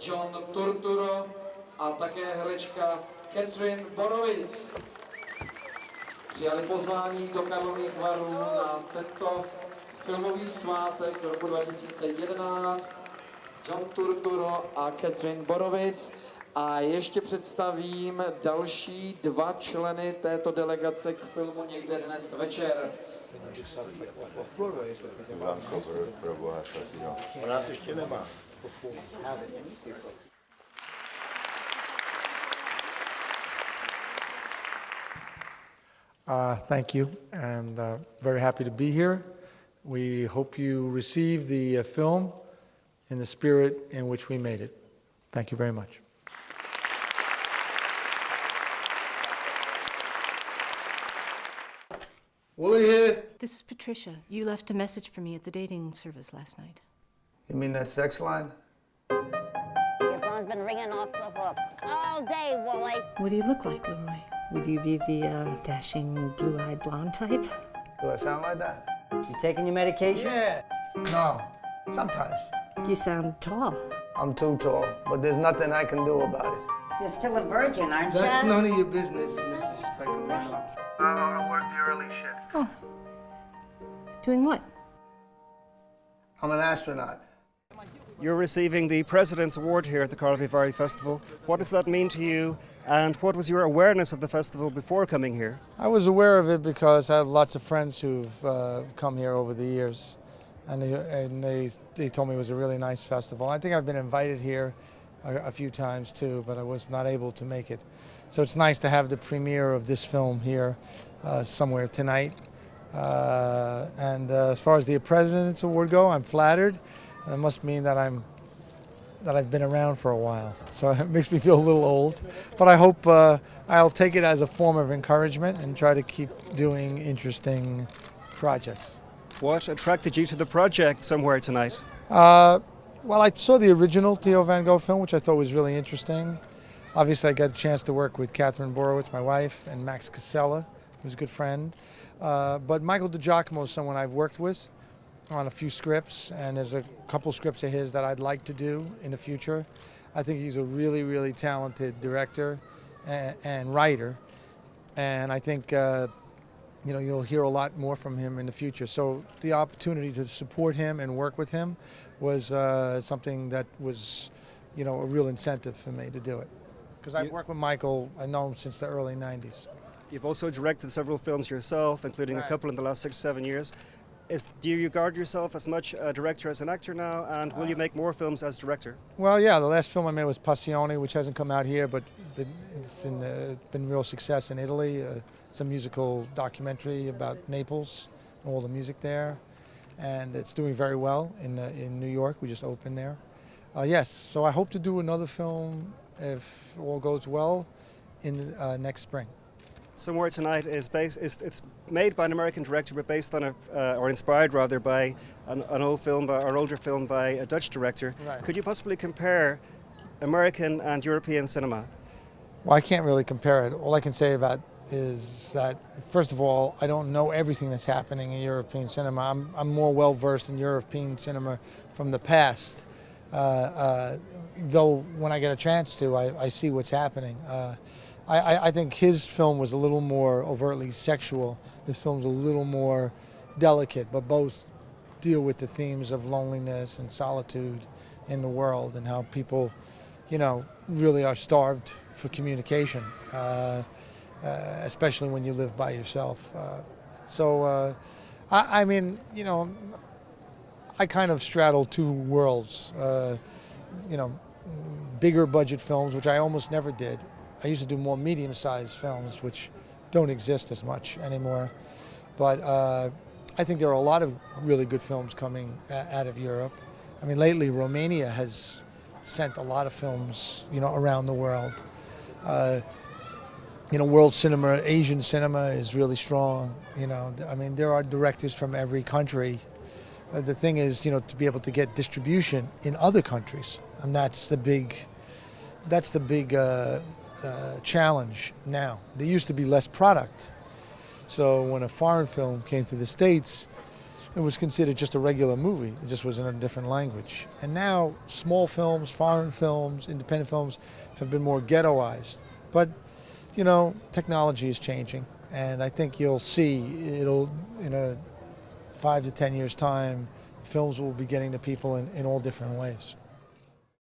John Turturro a také herečka Catherine Borovic. Přijali pozvání do Karlových Varů na tento filmový svátek roku 2011. John Turturro a Catherine Borovic. A ještě představím další dva členy této delegace k filmu Někde, dnes, večer. U nás ještě nemá. Thank you, and very happy to be here. We hope you receive the film in the spirit in which we made it. Thank you very much. Wooly here. This is Patricia. You left a message for me at the dating service last night. You mean that sex line? Your phone's been ringing off the hook all day, Wooly. What do you look like, Leroy? Would you be the dashing, blue-eyed blonde type? Do I sound like that? You taking your medication? Yeah. No. Sometimes. You sound tall. I'm too tall, but there's nothing I can do about it. You're still a virgin, aren't you? That's none of your business, Mrs. Speculino. I work the early shift. Oh. Doing what? I'm an astronaut. You're receiving the President's Award here at the KVIFF Festival. What does that mean to you, and what was your awareness of the festival before coming here? I was aware of it because I have lots of friends who've come here over the years, and they told me it was a really nice festival. I think I've been invited here a few times too, but I was not able to make it. So it's nice to have the premiere of this film here somewhere tonight. As far as the President's Award go, I'm flattered. It must mean that I've been around for a while, so it makes me feel a little old. But I hope I'll take it as a form of encouragement and try to keep doing interesting projects. What attracted you to the project Somewhere Tonight? Well, I saw the original Theo Van Gogh film, which I thought was really interesting. Obviously, I got a chance to work with Catherine Borowitz, my wife, and Max Casella, who's a good friend. But Michael DiGiacomo is someone I've worked with on a few scripts, and there's a couple scripts of his that I'd like to do in the future. I think he's a really, really talented director and writer, and I think you'll hear a lot more from him in the future. So the opportunity to support him and work with him was something that was, a real incentive for me to do it. Because I've worked with Michael, I know him since the early 90s. You've also directed several films yourself, including a couple in the last 6-7 years. Do you regard yourself as much a director as an actor now, and will you make more films as director? Well, yeah, the last film I made was Passione, which hasn't come out here, but it's been real success in Italy. It's a musical documentary about Naples and all the music there, and it's doing very well in New York. We just opened there. Yes, so I hope to do another film, if all goes well, in next spring. Somewhere Tonight it's made by an American director, but based on or inspired rather by an older film by a Dutch director. Right. Could you possibly compare American and European cinema? Well, I can't really compare it. All I can say about is that, first of all, I don't know everything that's happening in European cinema. I'm more well versed in European cinema from the past. Though when I get a chance to, I see what's happening. I think his film was a little more overtly sexual. This film's a little more delicate, but both deal with the themes of loneliness and solitude in the world and how people, really are starved for communication, especially when you live by yourself. I mean, I kind of straddle two worlds, bigger budget films, which I almost never did. I used to do more medium-sized films, which don't exist as much anymore. But I think there are a lot of really good films coming out of Europe. I mean, lately Romania has sent a lot of films, around the world. World cinema, Asian cinema is really strong. I mean, there are directors from every country. The thing is, to be able to get distribution in other countries, and that's the big challenge now. There used to be less product. So when a foreign film came to the States, it was considered just a regular movie. It just was in a different language. And now small films, foreign films, independent films have been more ghettoized. But, you know, technology is changing. And I think you'll see it'll, in a 5 to 10 years' time, films will be getting to people in all different ways.